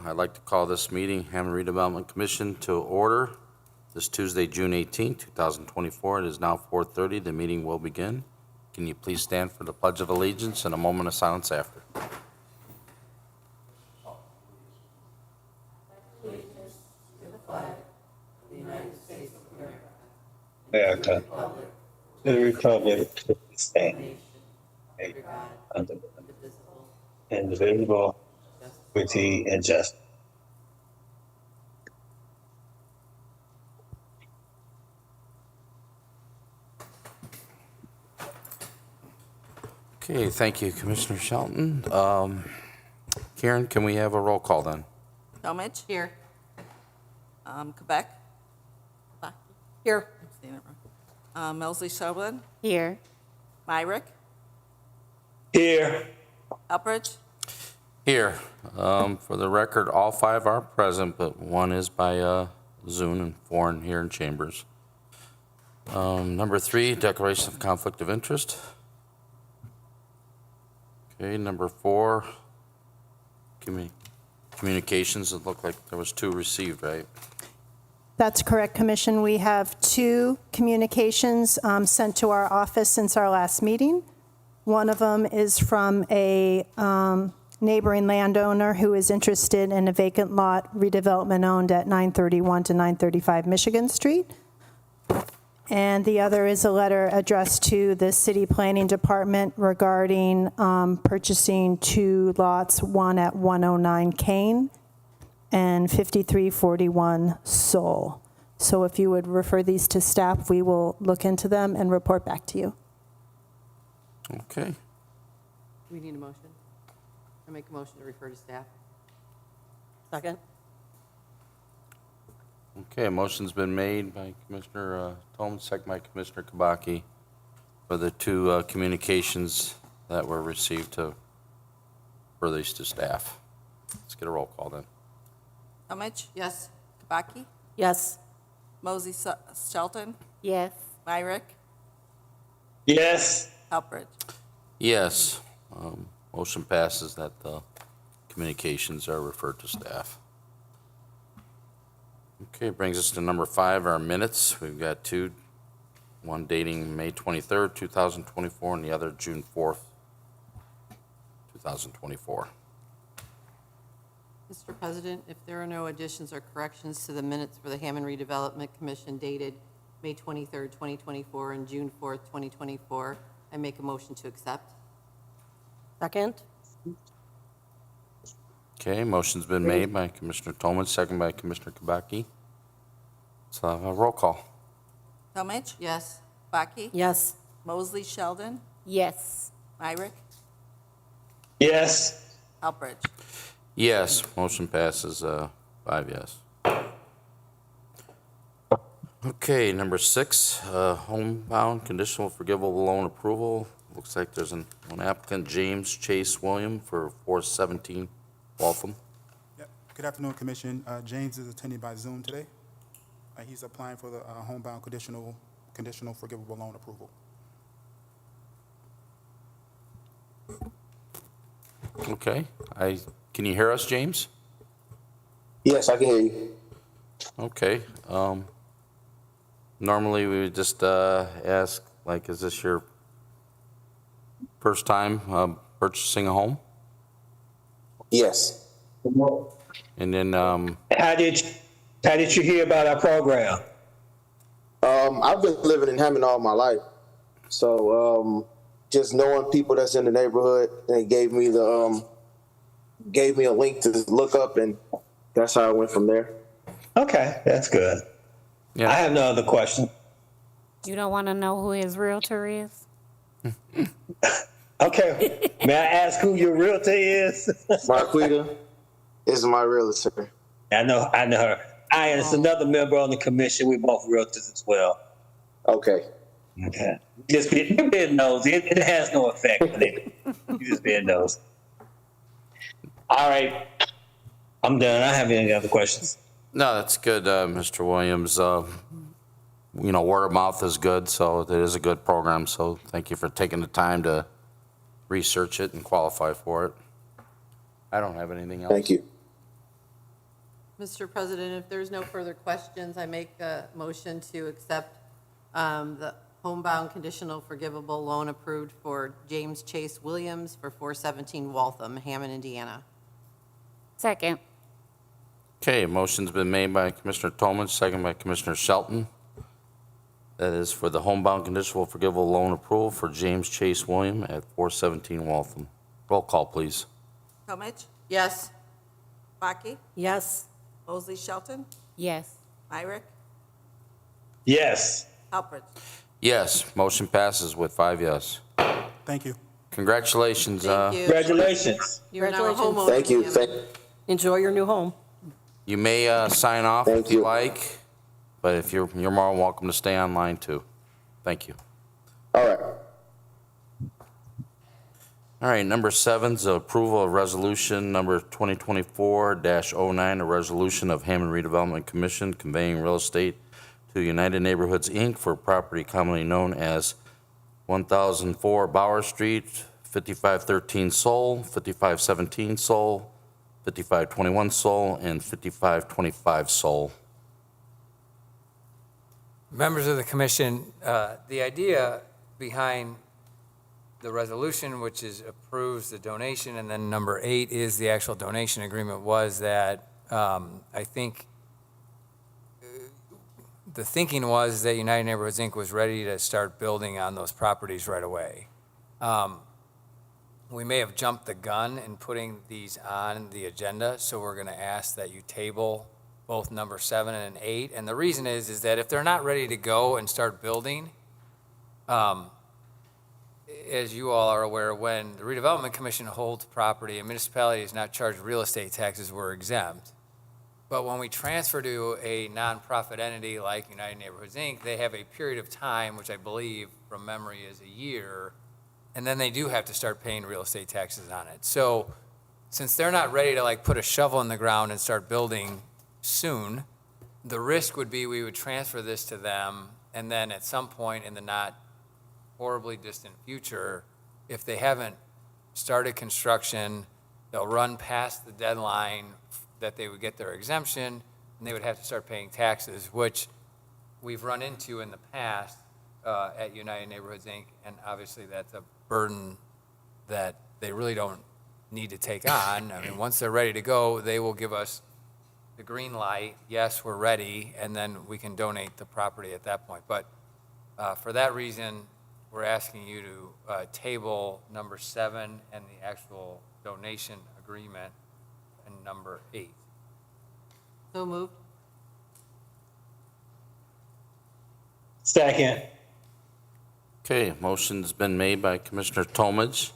I'd like to call this meeting, Hammond Redevelopment Commission, to order this Tuesday, June 18, 2024. It is now 4:30. The meeting will begin. Can you please stand for the Pledge of Allegiance and a moment of silence after? America, to the republic for which it stands, under indivisible, liberty and justice. Okay, thank you, Commissioner Shelton. Karen, can we have a roll call then? Talmadge? Here. Quebec? Here. I'm saying it wrong. Mosley Sheldon? Here. Myrick? Here, Elbridge? Here. For the record, all 5 are present, but 1 is by Zoom and 4 here in chambers. Number 3, declaration of conflict of interest. Okay, number 4, communications. It looked like there was 2 received, right? That's correct, Commission. We have 2 communications sent to our office since our last meeting. One of them is from a neighboring landowner who is interested in a vacant lot redevelopment owned at 931 to 935 Michigan Street. And the other is a letter addressed to the City Planning Department regarding purchasing 2 lots, one at 109 Kane and 5341 Soul. So if you would refer these to staff, we will look into them and report back to you. Okay. We need a motion. I make a motion to refer to staff. Second. Okay, a motion's been made by Commissioner Tolman, second by Commissioner Kabaki for the 2 communications that were received to refer these to staff. Let's get a roll call then. Talmadge? Yes. Kabaki? Yes. Mosley Shelton? Yes. Myrick? yes, Elbridge? Yes. Motion passes that the communications are referred to staff. Okay, brings us to number 5, our minutes. We've got 2, one dating May 23rd, 2024, and the other June 4th, 2024. Mr. President, if there are no additions or corrections to the minutes for the Hammond Redevelopment Commission dated May 23rd, 2024 and June 4th, 2024, I make a motion to accept. Second. Okay, motion's been made by Commissioner Tolman, second by Commissioner Kabaki. Let's have a roll call. Talmadge? Yes. Kabaki? Yes. Mosley Sheldon? Yes. Myrick? yes, Elbridge? Yes, motion passes 5 yes. Okay, number 6, homebound conditional forgivable loan approval. Looks like there's one applicant, James Chase William, for 417 Waltham. Yep. Good afternoon, Commission. James is attending by Zoom today. He's applying for the homebound conditional forgivable loan approval. Okay, can you hear us, James? Yes, I can hear you. Okay. Normally, we would just ask, like, is this your first time purchasing a home? Yes. And then, how did you hear about our program? I've been living in Hammond all my life, so just knowing people that's in the neighborhood, they gave me a link to look up, and that's how I went from there. Okay, that's good. yeah. I have no other question. You don't want to know who his realtor is? Okay, may I ask who your realtor is? Marquita is my realtor. I know her. It's another member on the commission. We're both realtors as well. Okay. Okay. Just being nosy. It has no effect on it. You just being nosy. All right. I'm done. I don't have any other questions. No, that's good, Mr. Williams. Word of mouth is good, so it is a good program. So thank you for taking the time to research it and qualify for it. I don't have anything else. Thank you. Mr. President, if there's no further questions, I make a motion to accept the homebound conditional forgivable loan approved for James Chase Williams for 417 Waltham, Hammond, Indiana. Second. Okay, motion's been made by Commissioner Tomich, second by Commissioner Shelton. That is for the homebound conditional forgivable loan approval for James Chase William at 417 Waltham. Roll call, please. Tomich, Yes. Baki, Yes. Mosley Shelton, Yes. Myrick, Yes. Halpert. Yes, motion passes with 5 yes. Thank you. Congratulations. Thank you. Congratulations. You're now a Congratulations. homeowner. Thank you. Hammond. Enjoy your new home. You may sign off Thank if you you. like, but if you're more than welcome to stay online too. Thank you. All right. All right, number 7 is the approval of resolution number 2024-09, a resolution of Hammond Redevelopment Commission conveying real estate to United Neighborhoods, Inc. for property commonly known as 1004 Bauer Street, 5513 Soul, 5517 Soul, 5521 Soul, and 5525 Soul. Members of the commission, the idea behind the resolution, which is approves the donation, and then number 8 is the actual donation agreement, was that I think the thinking was that United Neighborhoods, Inc. was ready to start building on those properties right away. We may have jumped the gun in putting these on the agenda, so we're going to ask that you table both number 7 and 8. And the reason is that if they're not ready to go and start building, as you all are aware, when the Redevelopment Commission holds property, a municipality is not charged real estate taxes, we're exempt. But when we transfer to a nonprofit entity like United Neighborhoods, Inc., they have a period of time, which I believe from memory is a year, and then they do have to start paying real estate taxes on it. So since they're not ready to like put a shovel in the ground and start building soon, the risk would be we would transfer this to them, and then at some point in the not horribly distant future, if they haven't started construction, they'll run past the deadline that they would get their exemption, and they would have to start paying taxes, which we've run into in the past at United Neighborhoods, Inc., and obviously that's a burden that they really don't need to take on. I mean, once they're ready to go, they will give us the green light, yes, we're ready, and then we can donate the property at that point. But for that reason, we're asking you to table number 7 and the actual donation agreement and number 8. So moved. Second. Okay, motion's been made by Commissioner Tomich,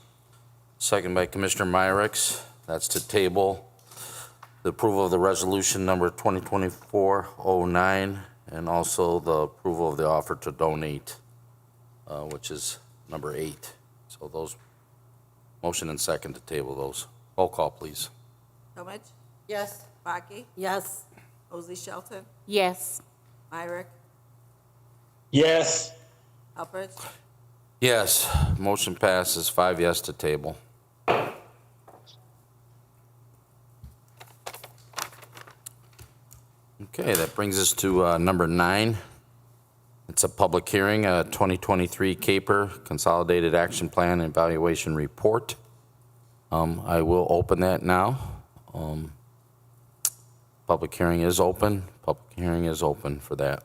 second by Commissioner Myricks. That's to table the approval of the resolution number 2024-09, and also the approval of the offer to donate, which is number 8. So those, motion and second to table those. Roll call, please. Tomich, Yes. Baki, Yes. Mosley Shelton, Yes. Myrick, Yes. Halpert. Yes, motion passes 5 yes to table. Okay, that brings us to number 9. It's a public hearing, 2023 CAPER Consolidated Action Plan and Evaluation Report. I will open that now. Public hearing is open. Public hearing is open for that.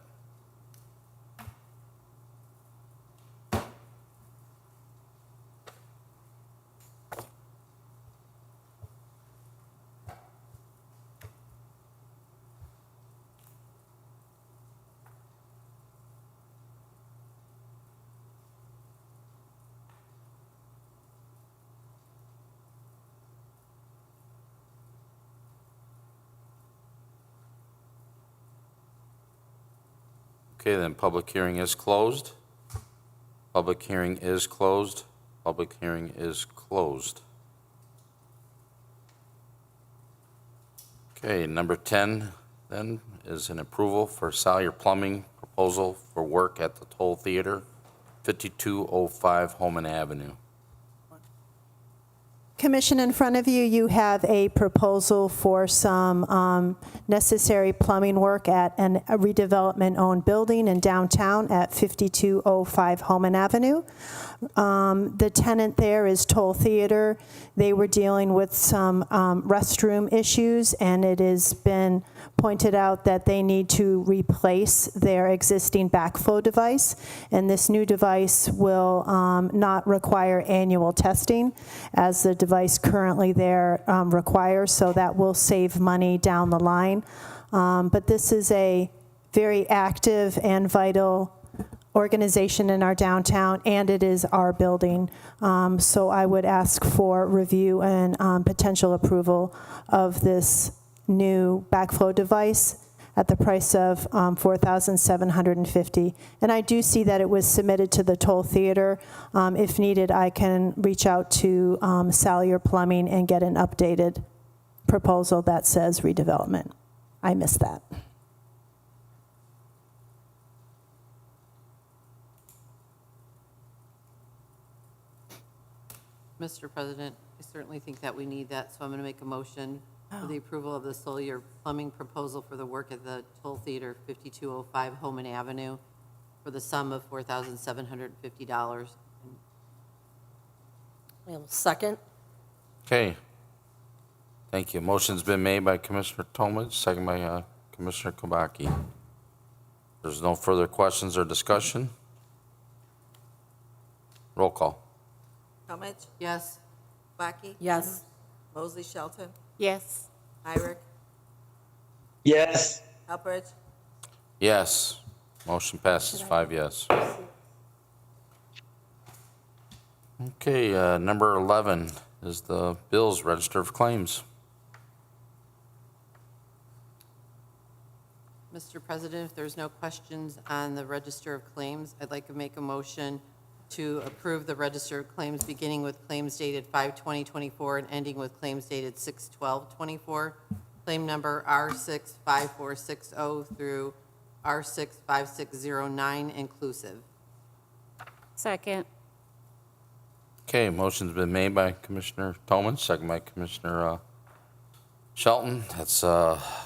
Okay, then public hearing is closed. Public hearing is closed. Public hearing is closed. Okay, number 10 then is an approval for Salyer Plumbing proposal for work at the Toll Theater, 5205 Holman Avenue. Commission, in front of you, you have a proposal for some necessary plumbing work at a redevelopment-owned building in downtown at 5205 Hammond Avenue. The tenant there is Toll Theater. They were dealing with some restroom issues, and it has been pointed out that they need to replace their existing backflow device, and this new device will not require annual testing as the device currently there requires, so that will save money down the line. But this is a very active and vital organization in our downtown, and it is our building. So I would ask for review and potential approval of this new backflow device at the price of $4,750. And I do see that it was submitted to the Toll Theater. If needed, I can reach out to Sallier Plumbing and get an updated proposal that says redevelopment. I missed that. Mr. President, I certainly think that we need that, so I'm going to make a motion for the approval of the Sallier Plumbing proposal for the work at the Toll Theater, 5205 Homan Avenue, for the sum of $4,750. Second. Okay. Thank you. Motion's been made by Commissioner Tomich, second by Commissioner Kubaki. There's no further questions or discussion. Roll call. Talmadge. Yes. Kubaki. Yes. Mosley Shelton. Yes. Myrick. Yes. Helpridge. Yes. Motion passes 5 yes. Okay, number 11 is the bills register of claims. Mr. President, if there's no questions on the Register of Claims, I'd like to make a motion to approve the Register of Claims, beginning with claims dated 5/20/24 and ending with claims dated 6/12/24. Claim number R65460 through R65609 inclusive. Second. Okay, motion's been made by Commissioner Tomich, second by Commissioner Shelton. That's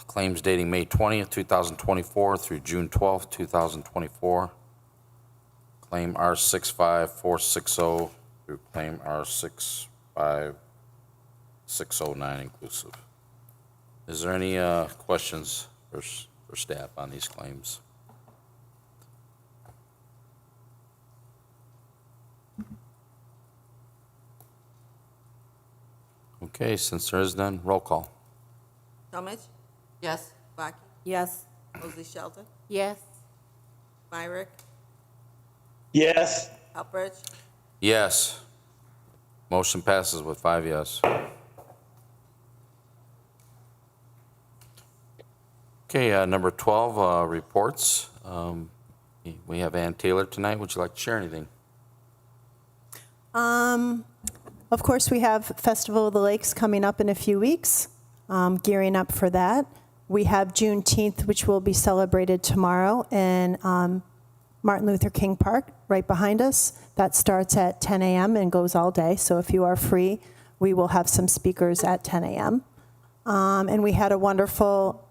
claims dating May 20th, 2024 through June 12th, 2024. Claim R65460 through claim R65609 inclusive. Is there any questions for staff on these claims? Okay, since there is none, roll call. Talmadge. Yes. Kubaki. Yes. Mosley Shelton. Yes. Myrick. Yes. Helpridge. Yes. Motion passes with 5 yes. Okay, number 12, reports. We have Ann Taylor tonight. Would you like to share anything? Of course, we have Festival of the Lakes coming up in a few weeks, gearing up for that. We have Juneteenth, which will be celebrated tomorrow in Martin Luther King Park, right behind us. That starts at 10 a.m. and goes all day. So if you are free, we will have some speakers at 10 a.m. And we had a wonderful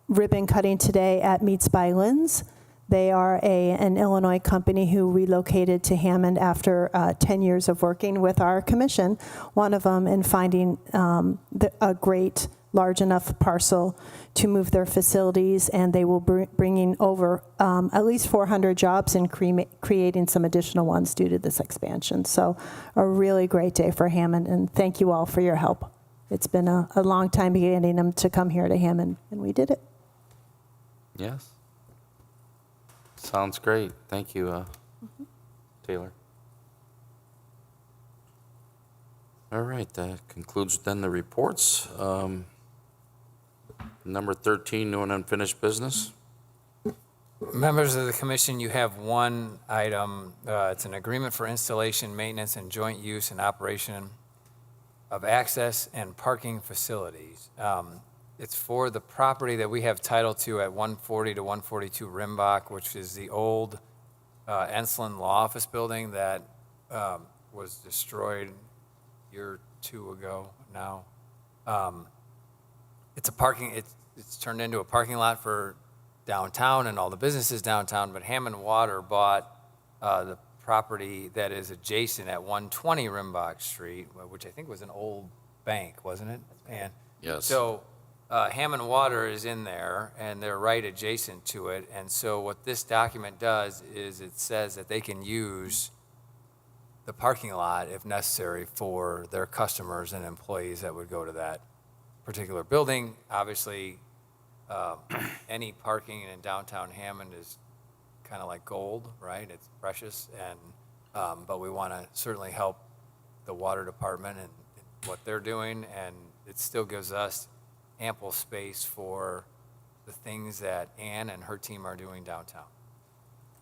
ribbon cutting today at Meats by Lynn's. They are an Illinois company who relocated to Hammond after 10 years of working with our commission, one of them in finding a great large enough parcel to move their facilities, and they will bringing over at least 400 jobs and creating some additional ones due to this expansion. So a really great day for Hammond, and thank you all for your help. It's been a long time getting them to come here to Hammond, and we did it. Yes. Sounds great. Thank you, Taylor. All right, that concludes then the reports. Number 13, new and unfinished business. Members of the commission, you have one item. It's an agreement for installation, maintenance, and joint use and operation of access and parking facilities. It's for the property that we have title to at 140 to 142 Rimbach, which is the old Ensslin Law Office building that was destroyed a year two ago now. It's it's turned into a parking lot for downtown and all the businesses downtown, but Hammond Water bought the property that is adjacent at 120 Rimbach Street, which I think was an old bank, wasn't it? And Yes. so Hammond Water is in there, and they're right adjacent to it. And so what this document does is it says that they can use the parking lot if necessary for their customers and employees that would go to that particular building. Obviously, any parking in downtown Hammond is kind of like gold, right? It's precious, and but we want to certainly help the water department and what they're doing, and it still gives us ample space for the things that Ann and her team are doing downtown.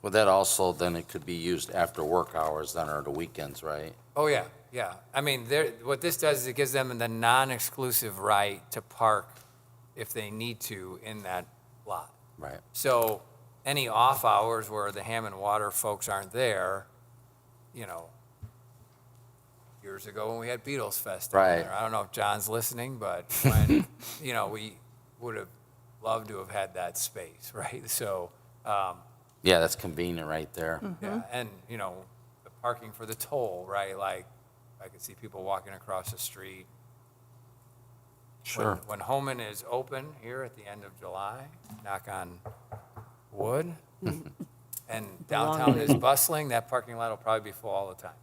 Well, that also, then it could be used after work hours then or the weekends, right? Oh, yeah, yeah. I mean, what this does is it gives them the non-exclusive right to park if they need to in that lot. Right. So any off hours where the Hammond Water folks aren't there, you know, years ago when we had Beatles Fest down Right. there. I don't know if John's listening, but when, you know, we would have loved to have had that space, right? So, Yeah, that's convenient right there. yeah, and, you know, the parking for the toll, right? Like, I could see people walking across the street. Sure. When Homan is open here at the end of July, knock on wood, and downtown is bustling, that parking lot will probably be full all the time.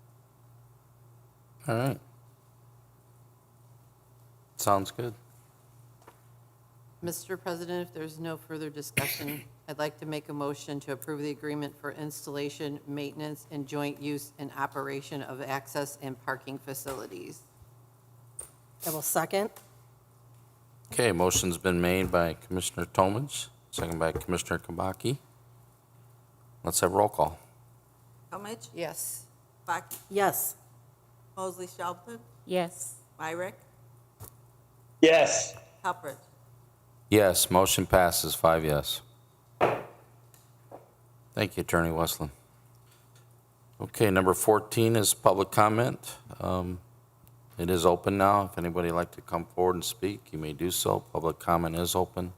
All right. Sounds good. Mr. President, if there's no further discussion, I'd like to make a motion to approve the agreement for installation, maintenance, and joint use and operation of access and parking facilities. I will second. Okay, motion's been made by Commissioner Tomans, second by Commissioner Kabaki. Let's have roll call. Talmadge. Yes. Kabaki. Yes. Mosley Shelton. Yes. Myrick. Yes. Halpert. Yes, motion passes 5 yes. Thank you, Attorney Westland. Okay, number 14 is public comment. It is open now. If anybody would like to come forward and speak, you may do so. Public comment is open.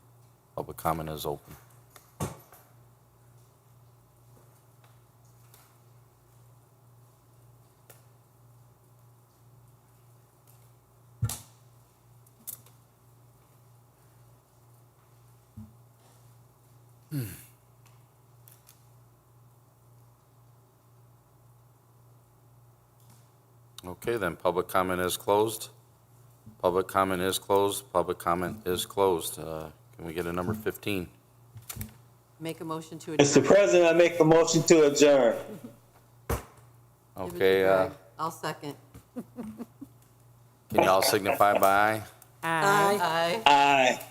Public comment is open. Okay, then, public comment is closed. Public comment is closed. Public comment is closed. Can we get a number 15? Make a motion to Mr. adjourn. President, I make a motion to adjourn. Give it to Okay, Greg. I'll second. can you all signify by aye? Aye. Aye. Aye.